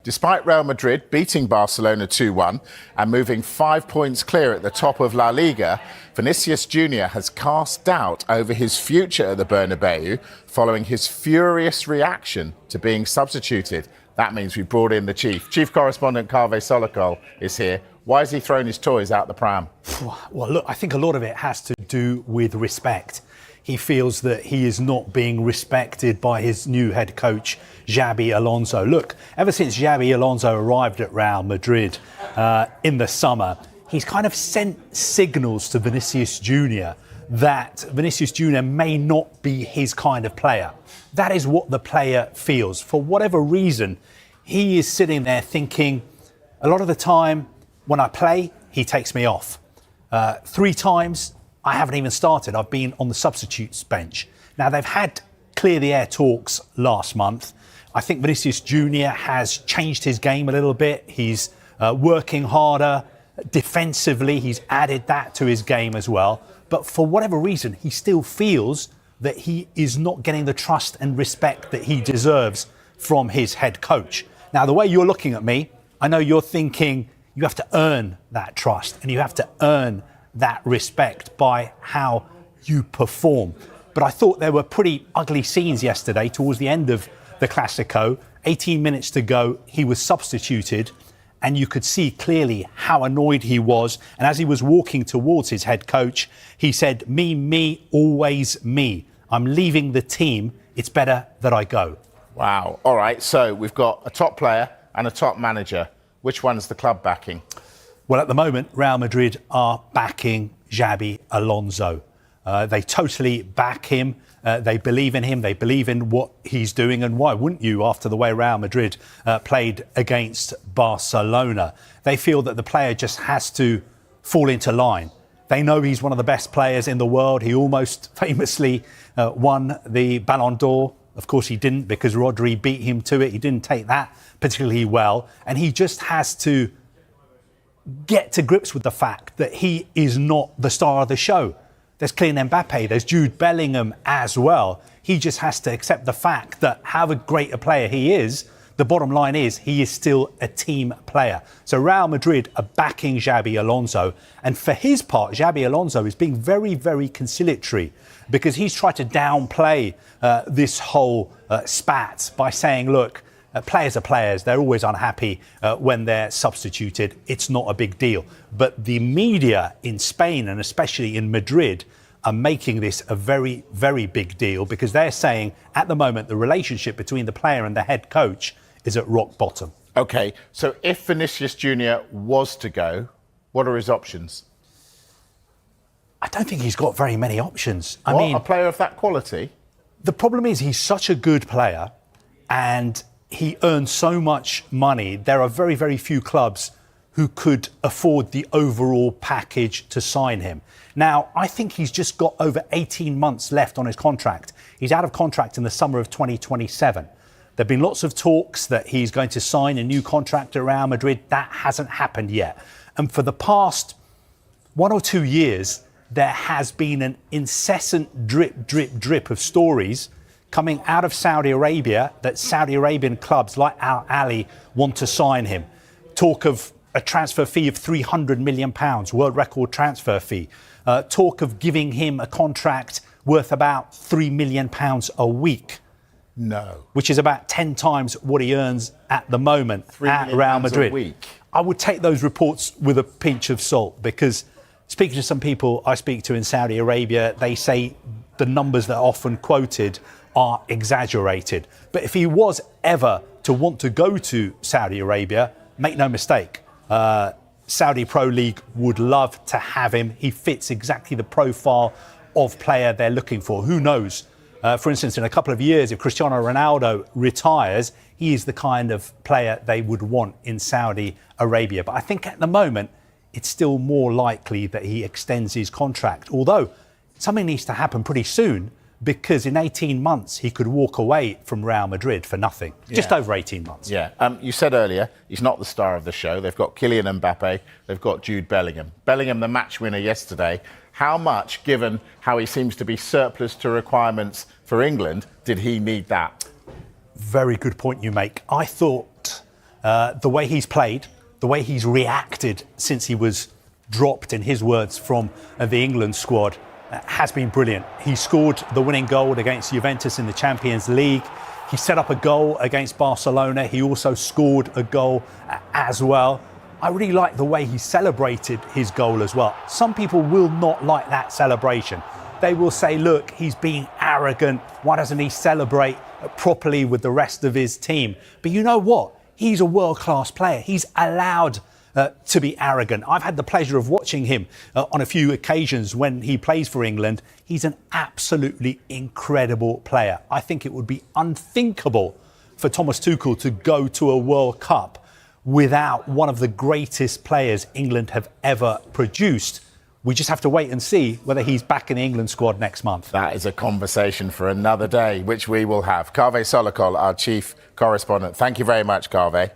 Despite Real Madrid beating Barcelona 2-1 and moving 5 points clear at the top of La Liga, Vinicius Jr has cast doubt over his future at the Bernabeu following his furious reaction to being substituted. That means we brought in the Chief correspondent Kaveh Solokol is here. Why has he thrown his toys out the pram? Well, look, I think a lot of it has to do with respect. He feels that he is not being respected by his new head coach, Xabi Alonso. Look, ever since Xabi Alonso arrived at Real Madrid in the summer, he's kind of sent signals to Vinicius Jr that Vinicius Jr may not be his kind of player. That is what the player feels. For whatever reason, he is sitting there thinking, a lot of the time when I play, he takes me off. 3 times, I haven't even started. I've been on the substitutes bench. Now, they've had clear the air talks last month. I think Vinicius Jr has changed his game a little bit. He's working harder defensively. He's added that to his game as well. But for whatever reason, he still feels that he is not getting the trust and respect that he deserves from his head coach. Now, the way you're looking at me, I know you're thinking you have to earn that trust and you have to earn that respect by how you perform. But I thought there were pretty ugly scenes yesterday towards the end of the Clásico. 18 minutes to go, he was substituted and you could see clearly how annoyed he was. And as he was walking towards his head coach, he said, me, always me. I'm leaving the team. It's better that I go. Wow. All right. So we've got a top player and a top manager. Which one's the club backing? Well, at the moment, Real Madrid are backing Xabi Alonso. They totally back him. They believe in him. They believe in what he's doing. And why wouldn't you after the way Real Madrid played against Barcelona? They feel that the player just has to fall into line. They know he's one of the best players in the world. He almost famously won the Ballon d'Or. Of course, he didn't because Rodri beat him to it. He didn't take that particularly well. And he just has to get to grips with the fact that he is not the star of the show. There's Kylian Mbappe, there's Jude Bellingham as well. He just has to accept the fact that however great a player he is, the bottom line is he is still a team player. So Real Madrid are backing Xabi Alonso. And for his part, Xabi Alonso is being very, very conciliatory because he's tried to downplay this whole spat by saying, look, players are players. They're always unhappy when they're substituted. It's not a big deal. But the media in Spain and especially in Madrid are making this a very, very big deal because they're saying at the moment the relationship between the player and the head coach is at rock bottom. OK, so if Vinicius Jr was to go, what are his options? I don't think he's got very many options. I mean, a player of that quality? The problem is he's such a good player and he earns so much money. There are very, very few clubs who could afford the overall package to sign him. Now, I think he's just got over 18 months left on his contract. He's out of contract in the summer of 2027. There have been lots of talks that he's going to sign a new contract at Real Madrid. That hasn't happened yet. And for the past 1 or 2 years, there has been an incessant drip of stories coming out of Saudi Arabia that Saudi Arabian clubs like Al Ahly want to sign him. Talk of a transfer fee of £300 million, world record transfer fee. Talk of giving him a contract worth about £3 million a week. No. Which is about 10 times what he earns at the moment at Real Madrid. A week. I would take those reports with a pinch of salt because speaking to some people I speak to in Saudi Arabia, they say the numbers that are often quoted are exaggerated. But if he was ever to want to go to Saudi Arabia, make no mistake, Saudi Pro League would love to have him. He fits exactly the profile of player they're looking for. Who knows? For instance, in a couple of years, if Cristiano Ronaldo retires, he is the kind of player they would want in Saudi Arabia. But I think at the moment, it's still more likely that he extends his contract. Although something needs to happen pretty soon because in 18 months, he could walk away from Real Madrid for nothing. Yeah. Just over 18 months. Yeah. You said earlier, he's not the star of the show. They've got Kylian Mbappe. They've got Jude Bellingham. Bellingham, the match winner yesterday. How much, given how he seems to be surplus to requirements for England, did he need that? Very good point you make. I thought The way he's played, the way he's reacted since he was dropped, in his words, from the England squad has been brilliant. He scored the winning goal against Juventus in the Champions League. He set up a goal against Barcelona. He also scored a goal as well. I really like the way he celebrated his goal as well. Some people will not like that celebration. They will say, look, he's being arrogant. Why doesn't he celebrate properly with the rest of his team? But you know what? He's a world-class player. He's allowed to be arrogant. I've had the pleasure of watching him on a few occasions when he plays for England. He's an absolutely incredible player. I think it would be unthinkable for Thomas Tuchel to go to a World Cup without one of the greatest players England have ever produced. We just have to wait and see whether he's back in the England squad next month. That is a conversation for another day, which we will have. Kaveh Solokol, our chief correspondent. Thank you very much, Kaveh.